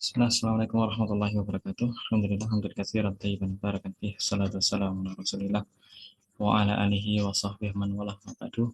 Assalamualaikum warahmatullahi wabarakatuh. Alhamdulillah, hamdan katsiran thayyiban mubarakan fih. Salatu wassalamu ala Rasulillah wa ala alihi wa sahbihi man walah ma ba'du.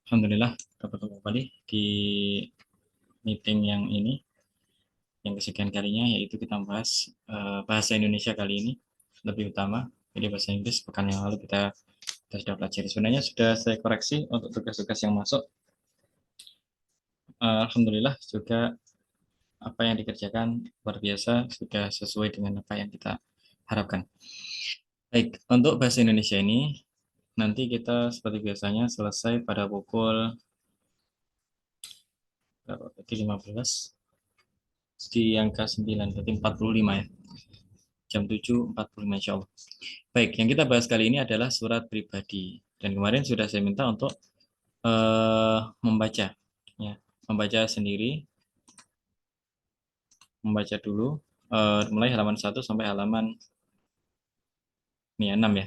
Alhamdulillah, kita bertemu kembali di meeting yang ini, yang kesekian kalinya, yaitu kita membahas bahasa Indonesia kali ini lebih utama. Jadi bahasa Inggris pekan yang lalu kita sudah pelajari. Sebenarnya sudah saya koreksi untuk tugas-tugas yang masuk. Alhamdulillah juga apa yang dikerjakan luar biasa, sudah sesuai dengan apa yang kita harapkan. Baik, untuk bahasa Indonesia ini nanti kita seperti biasanya selesai pada pukul berapa? Tadi 15 di angka 9, berarti 45 ya. Jam 7.45 insya Allah. Baik, yang kita bahas kali ini adalah surat pribadi. Dan kemarin sudah saya minta untuk membaca, ya, membaca sendiri, membaca dulu, mulai halaman 1 sampai halaman ini 6 ya,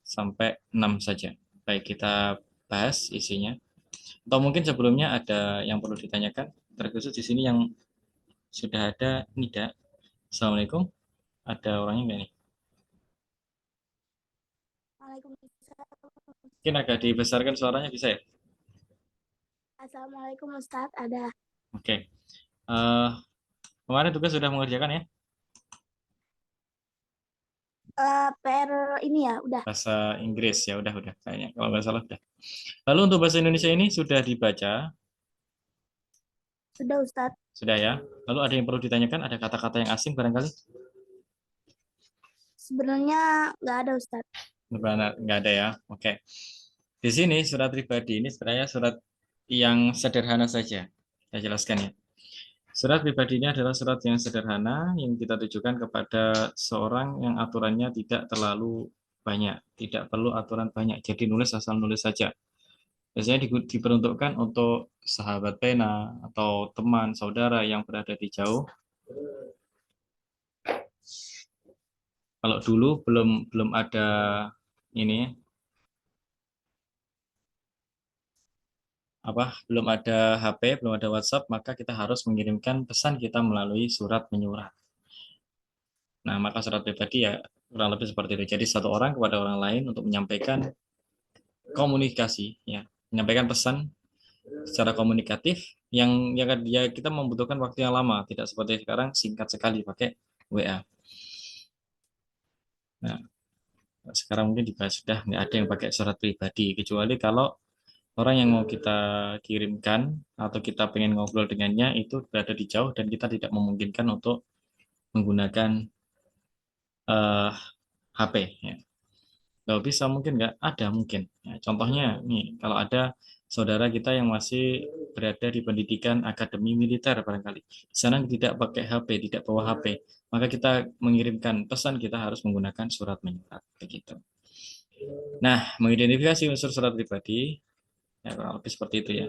sampai 6 saja. Baik, kita bahas isinya. Atau mungkin sebelumnya ada yang perlu ditanyakan, terkhusus di sini yang sudah ada Nida. Assalamualaikum. Ada orangnya nggak nih? Waalaikumsalam. Mungkin agak dibesarkan suaranya bisa ya? Assalamualaikum Ustadz. Ada Oke. Eh, Kemarin tugas sudah mengerjakan ya? PR ini ya, udah. Bahasa Inggris ya udah kayaknya. Kalau nggak salah udah. Lalu untuk bahasa Indonesia ini sudah dibaca, Sudah Ustadz. sudah ya. Lalu ada yang perlu ditanyakan? Ada kata-kata yang asing barangkali? Sebenarnya nggak ada Ustadz. Nggak ada ya. Oke. Di sini surat pribadi ini sebenarnya surat yang sederhana saja. Saya jelaskan ya. Surat pribadi ini adalah surat yang sederhana yang kita tujukan kepada seorang yang aturannya tidak terlalu banyak, tidak perlu aturan banyak. Jadi nulis asal nulis saja. Biasanya diperuntukkan untuk sahabat pena atau teman, saudara yang berada di jauh. Kalau dulu belum belum ada ini belum ada HP, belum ada WhatsApp, maka kita harus mengirimkan pesan kita melalui surat menyurat. Nah, maka surat pribadi ya kurang lebih seperti itu. Jadi satu orang kepada orang lain untuk menyampaikan komunikasi, ya, menyampaikan pesan secara komunikatif yang ya kita membutuhkan waktu yang lama, tidak seperti sekarang singkat sekali pakai WA. Nah, sekarang mungkin juga sudah nggak ada yang pakai surat pribadi, kecuali kalau orang yang mau kita kirimkan atau kita pengen ngobrol dengannya itu berada di jauh dan kita tidak memungkinkan untuk menggunakan eh, HP. Ya. Kalau bisa mungkin nggak ada mungkin. Ya, contohnya nih, kalau ada saudara kita yang masih berada di pendidikan akademi militer barangkali, di sana tidak pakai HP, tidak bawa HP, maka kita mengirimkan pesan kita harus menggunakan surat menyurat begitu. Nah, mengidentifikasi unsur surat pribadi, ya kurang lebih seperti itu ya.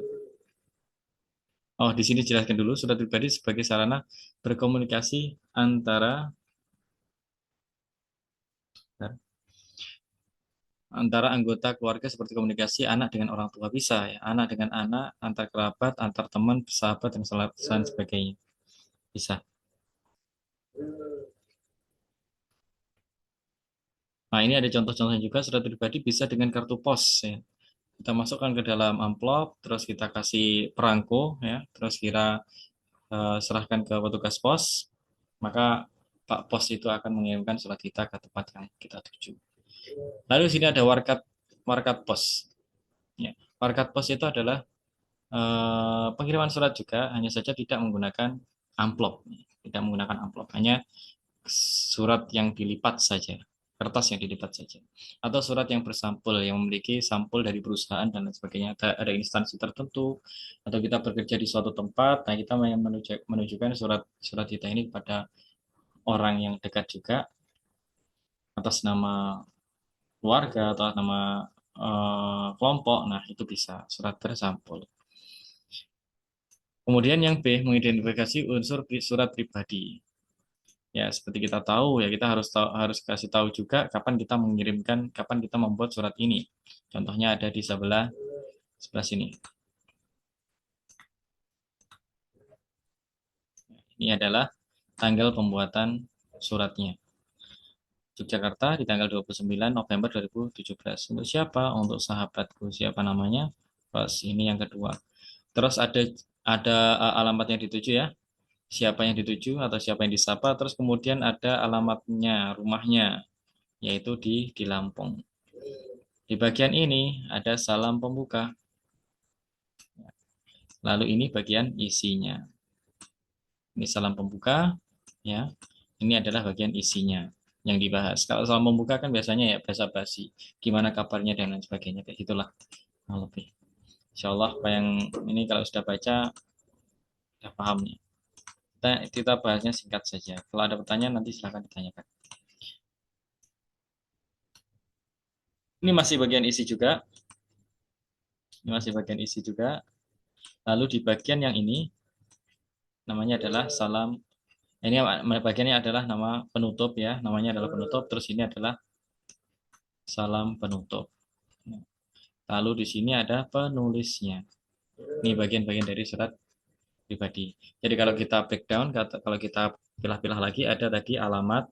Oh, di sini jelaskan dulu surat pribadi sebagai sarana berkomunikasi antara anggota keluarga seperti komunikasi anak dengan orang tua bisa ya, anak dengan anak, antar kerabat, antar teman, sahabat dan sebagainya bisa. Nah, ini ada contoh-contohnya juga surat pribadi bisa dengan kartu pos ya. Kita masukkan ke dalam amplop, terus kita kasih perangko ya, terus kita serahkan ke petugas pos, maka Pak Pos itu akan mengirimkan surat kita ke tempat yang kita tuju. Lalu di sini ada warkat warkat pos. Ya, warkat pos itu adalah pengiriman surat juga, hanya saja tidak menggunakan amplop, tidak menggunakan amplop, hanya surat yang dilipat saja, kertas yang dilipat saja, atau surat yang bersampul, yang memiliki sampul dari perusahaan dan lain sebagainya. Ada instansi tertentu, atau kita bekerja di suatu tempat, nah kita menunjukkan surat kita ini kepada orang yang dekat juga, atas nama keluarga atau atas nama kelompok, nah itu bisa surat bersampul. Kemudian yang B, mengidentifikasi unsur surat pribadi. Ya, seperti kita tahu ya, kita harus kasih tahu juga kapan kita mengirimkan, kapan kita membuat surat ini. Contohnya ada di sebelah sebelah sini. Ini adalah tanggal pembuatan suratnya. Yogyakarta di tanggal 29 November 2017. Untuk siapa? Untuk sahabatku. Siapa namanya? Pas ini yang kedua. Terus ada alamat yang dituju ya. Siapa yang dituju atau siapa yang disapa. Terus kemudian ada alamatnya, rumahnya, yaitu di Lampung. Di bagian ini ada salam pembuka. Lalu ini bagian isinya. Ini salam pembuka, ya. Ini adalah bagian isinya yang dibahas. Kalau salam pembuka kan biasanya ya basa-basi, gimana kabarnya dan lain sebagainya, kayak gitulah. Nah, lebih. Insya Allah apa yang ini kalau sudah baca, sudah paham nih. Kita bahasnya singkat saja. Kalau ada pertanyaan nanti silahkan ditanyakan. Ini masih bagian isi juga. Ini masih bagian isi juga. Lalu di bagian yang ini namanya adalah salam. Ini bagiannya adalah nama penutup ya. Namanya adalah penutup. Terus ini adalah salam penutup. Lalu di sini ada penulisnya. Ini bagian-bagian dari surat pribadi. Jadi kalau kita breakdown, kalau kita pilah-pilah lagi, ada tadi alamat,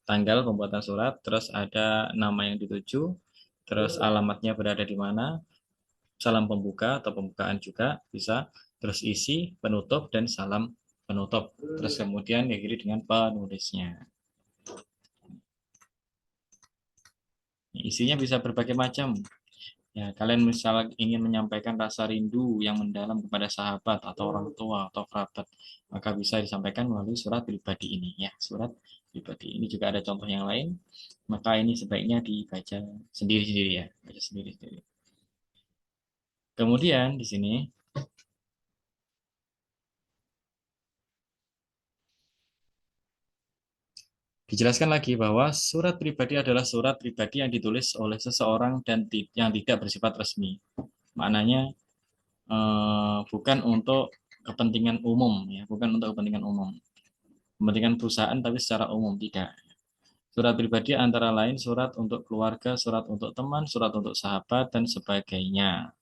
tanggal pembuatan surat, terus ada nama yang dituju, terus alamatnya berada di mana, salam pembuka atau pembukaan juga bisa, terus isi, penutup, dan salam penutup. Terus kemudian diakhiri dengan penulisnya. Isinya bisa berbagai macam. Ya, kalian misalnya ingin menyampaikan rasa rindu yang mendalam kepada sahabat atau orang tua atau kerabat, maka bisa disampaikan melalui surat pribadi ini ya, surat pribadi. Ini juga ada contoh yang lain, maka ini sebaiknya dibaca sendiri-sendiri ya, baca sendiri-sendiri. Kemudian di sini dijelaskan lagi bahwa surat pribadi adalah surat pribadi yang ditulis oleh seseorang dan yang tidak bersifat resmi. Maknanya bukan untuk kepentingan umum ya, bukan untuk kepentingan umum. Kepentingan perusahaan tapi secara umum tidak. Surat pribadi antara lain surat untuk keluarga, surat untuk teman, surat untuk sahabat dan sebagainya.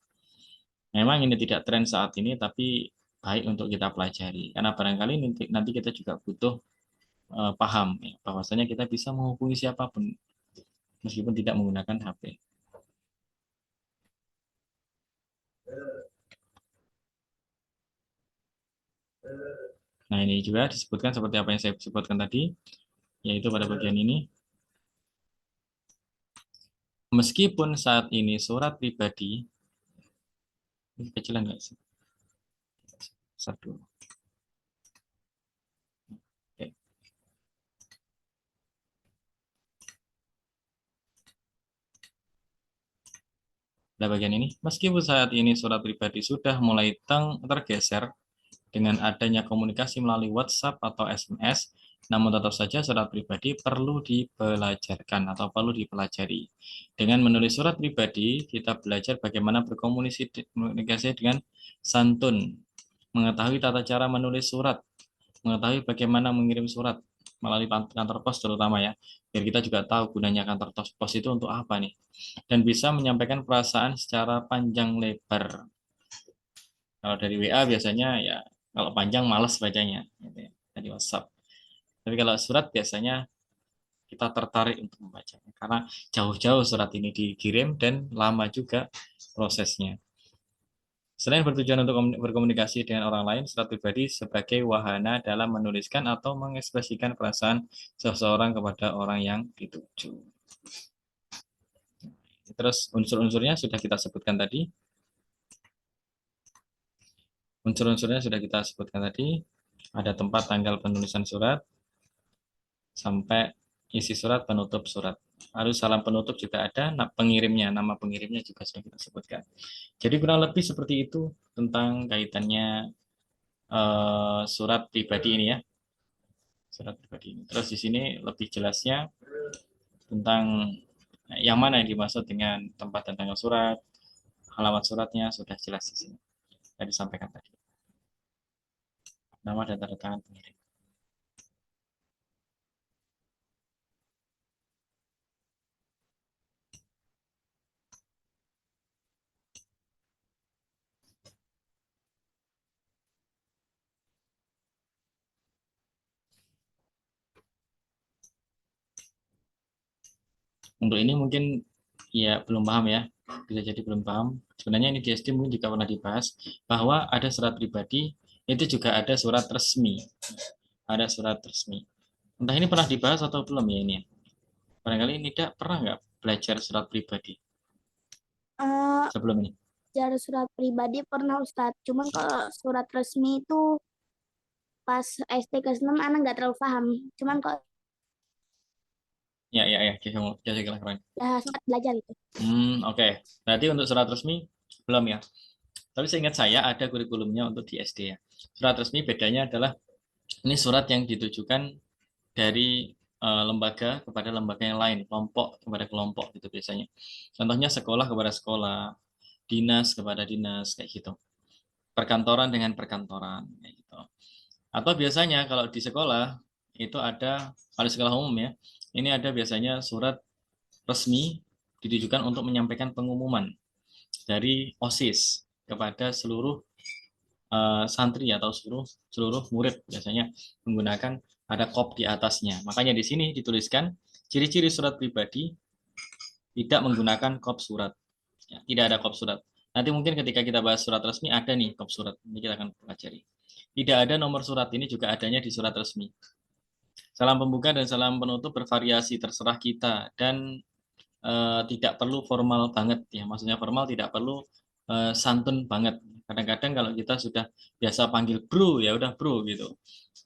Memang ini tidak tren saat ini tapi baik untuk kita pelajari karena barangkali nanti kita juga butuh paham ya, bahwasanya kita bisa menghubungi siapapun meskipun tidak menggunakan HP. Nah, ini juga disebutkan seperti apa yang saya sebutkan tadi, yaitu pada bagian ini. Meskipun saat ini surat pribadi, ini kecilan nggak sih? Satu. Oke. Pada bagian ini, meskipun saat ini surat pribadi sudah mulai tergeser dengan adanya komunikasi melalui WhatsApp atau SMS, namun tetap saja surat pribadi perlu dipelajarkan atau perlu dipelajari. Dengan menulis surat pribadi, kita belajar bagaimana berkomunikasi dengan santun, mengetahui tata cara menulis surat, mengetahui bagaimana mengirim surat melalui kantor pos terutama ya, biar kita juga tahu gunanya kantor pos itu untuk apa nih, dan bisa menyampaikan perasaan secara panjang lebar. Kalau dari WA biasanya ya kalau panjang males bacanya, gitu ya, dari WhatsApp. Tapi kalau surat biasanya kita tertarik untuk membacanya karena jauh-jauh surat ini dikirim dan lama juga prosesnya. Selain bertujuan untuk berkomunikasi dengan orang lain, surat pribadi sebagai wahana dalam menuliskan atau mengekspresikan perasaan seseorang kepada orang yang dituju. Terus unsur-unsurnya sudah kita sebutkan tadi. Unsur-unsurnya sudah kita sebutkan tadi. Ada tempat tanggal penulisan surat, sampai isi surat, penutup surat. Lalu salam penutup juga ada, pengirimnya, nama pengirimnya juga sudah kita sebutkan. Jadi kurang lebih seperti itu tentang kaitannya surat pribadi ini ya, surat pribadi ini. Terus di sini lebih jelasnya tentang yang mana yang dimaksud dengan tempat dan tanggal surat, alamat suratnya sudah jelas di sini. Sudah disampaikan tadi. Nama dan tanda tangan pengirim. Untuk ini mungkin ya belum paham ya, bisa jadi belum paham. Sebenarnya ini di SD mungkin juga pernah dibahas bahwa ada surat pribadi, itu juga ada surat resmi. Ada surat resmi. Entah ini pernah dibahas atau belum ya ini. Barangkali ini tidak pernah nggak belajar surat pribadi Eh, sebelum ini. Jalur surat pribadi pernah Ustadz. Cuman kalau surat resmi itu pas SD kelas 6 anak nggak terlalu paham. Cuman kalau Ya, ya, ya, jazakallah. ya sempat belajar itu. Oke. Berarti untuk surat resmi belum ya. Tapi seingat saya ada kurikulumnya untuk di SD ya. Surat resmi bedanya adalah ini surat yang ditujukan dari lembaga kepada lembaga yang lain, kelompok kepada kelompok gitu biasanya. Contohnya sekolah kepada sekolah, dinas kepada dinas kayak gitu. Perkantoran dengan perkantoran kayak gitu. Atau biasanya kalau di sekolah itu ada, kalau sekolah umum ya, ini ada biasanya surat resmi ditujukan untuk menyampaikan pengumuman dari OSIS kepada seluruh santri atau seluruh seluruh murid biasanya menggunakan ada kop di atasnya. Makanya di sini dituliskan ciri-ciri surat pribadi tidak menggunakan kop surat. Ya, tidak ada kop surat. Nanti mungkin ketika kita bahas surat resmi ada nih kop surat. Ini kita akan pelajari. Tidak ada nomor surat, ini juga adanya di surat resmi. Salam pembuka dan salam penutup bervariasi terserah kita dan tidak perlu formal banget ya. Maksudnya formal tidak perlu santun banget. Kadang-kadang kalau kita sudah biasa panggil bro ya udah bro gitu.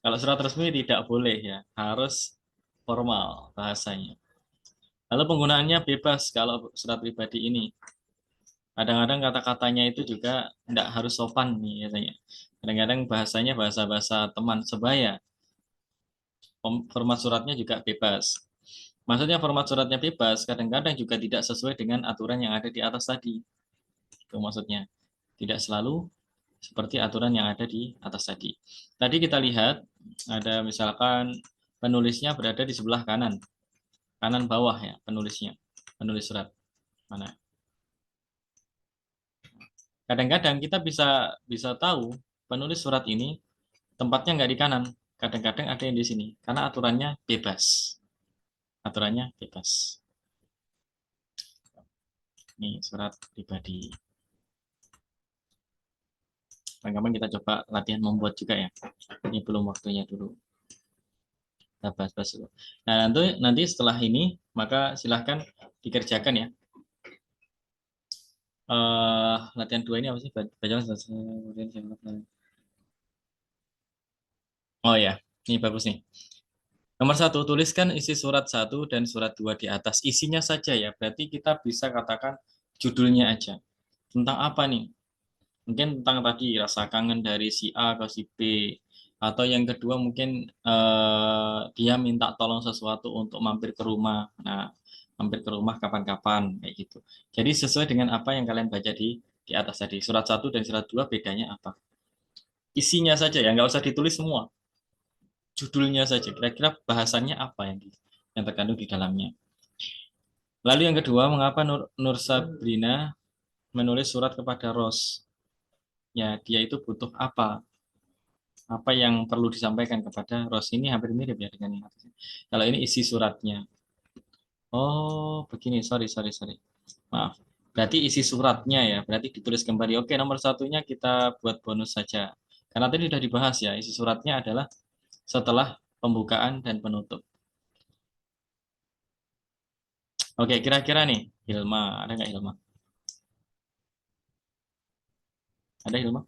Kalau surat resmi tidak boleh ya, harus formal bahasanya. Lalu penggunaannya bebas kalau surat pribadi ini. Kadang-kadang kata-katanya itu juga tidak harus sopan nih biasanya. Kadang-kadang bahasanya bahasa-bahasa teman sebaya. Format suratnya juga bebas. Maksudnya format suratnya bebas, kadang-kadang juga tidak sesuai dengan aturan yang ada di atas tadi. Itu maksudnya. Tidak selalu seperti aturan yang ada di atas tadi. Tadi kita lihat ada misalkan penulisnya berada di sebelah kanan. Kanan bawah ya penulisnya. Penulis surat. Mana? Kadang-kadang kita bisa bisa tahu penulis surat ini tempatnya nggak di kanan. Kadang-kadang ada yang di sini karena aturannya bebas. Aturannya bebas. Ini surat pribadi. Kapan-kapan kita coba latihan membuat juga ya. Ini belum waktunya dulu. Kita bahas-bahas dulu. Nah, nanti setelah ini maka silahkan dikerjakan ya. Latihan 2 ini apa sih? Baca Oh ya, ini bagus nih. Nomor 1, tuliskan isi surat 1 dan surat 2 di atas. Isinya saja ya, berarti kita bisa katakan judulnya aja. Tentang apa nih? Mungkin tentang tadi rasa kangen dari si A ke si B. Atau yang kedua mungkin dia minta tolong sesuatu untuk mampir ke rumah. Nah, mampir ke rumah kapan-kapan kayak gitu. Jadi sesuai dengan apa yang kalian baca di atas tadi. Surat 1 dan surat 2 bedanya apa? Isinya saja ya, nggak usah ditulis semua. Judulnya saja, kira-kira bahasannya apa yang terkandung di dalamnya. Lalu yang kedua, mengapa Nur Sabrina menulis surat kepada Ros? Ya, dia itu butuh apa? Apa yang perlu disampaikan kepada Ros? Ini hampir mirip ya dengan yang atasnya. Kalau ini isi suratnya. Oh, begini. Sorry, sorry, sorry. Maaf. Berarti isi suratnya ya. Berarti ditulis kembali. Oke, nomor satunya kita buat bonus saja. Karena tadi sudah dibahas ya. Isi suratnya adalah setelah pembukaan dan penutup. Oke, kira-kira nih, Hilma. Ada nggak Hilma? Ada Hilma?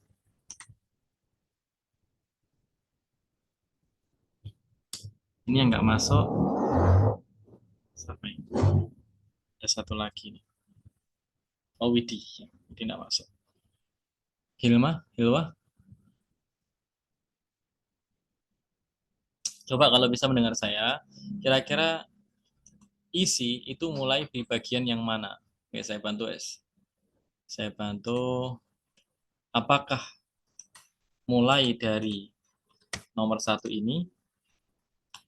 Ini yang nggak masuk. Siapa ini? Ada satu lagi nih. Oh, Widi. Ya, Widi nggak masuk. Hilma? Hilma? Coba kalau bisa mendengar saya, kira-kira isi itu mulai di bagian yang mana? Oke, saya bantu es. Saya bantu. Apakah mulai dari nomor satu ini?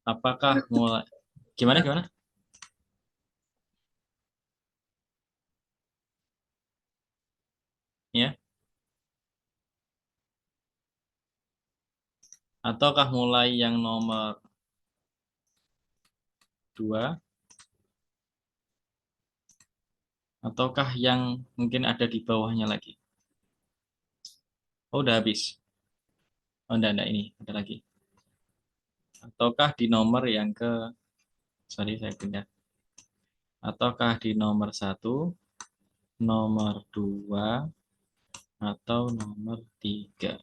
Apakah mulai gimana gimana? Ya? Ataukah mulai yang nomor dua? Ataukah yang mungkin ada di bawahnya lagi? Oh, udah habis. Oh, enggak, ini ada lagi. Ataukah di nomor yang ke, sorry saya pindah. Ataukah di nomor 1, nomor 2, atau nomor 3?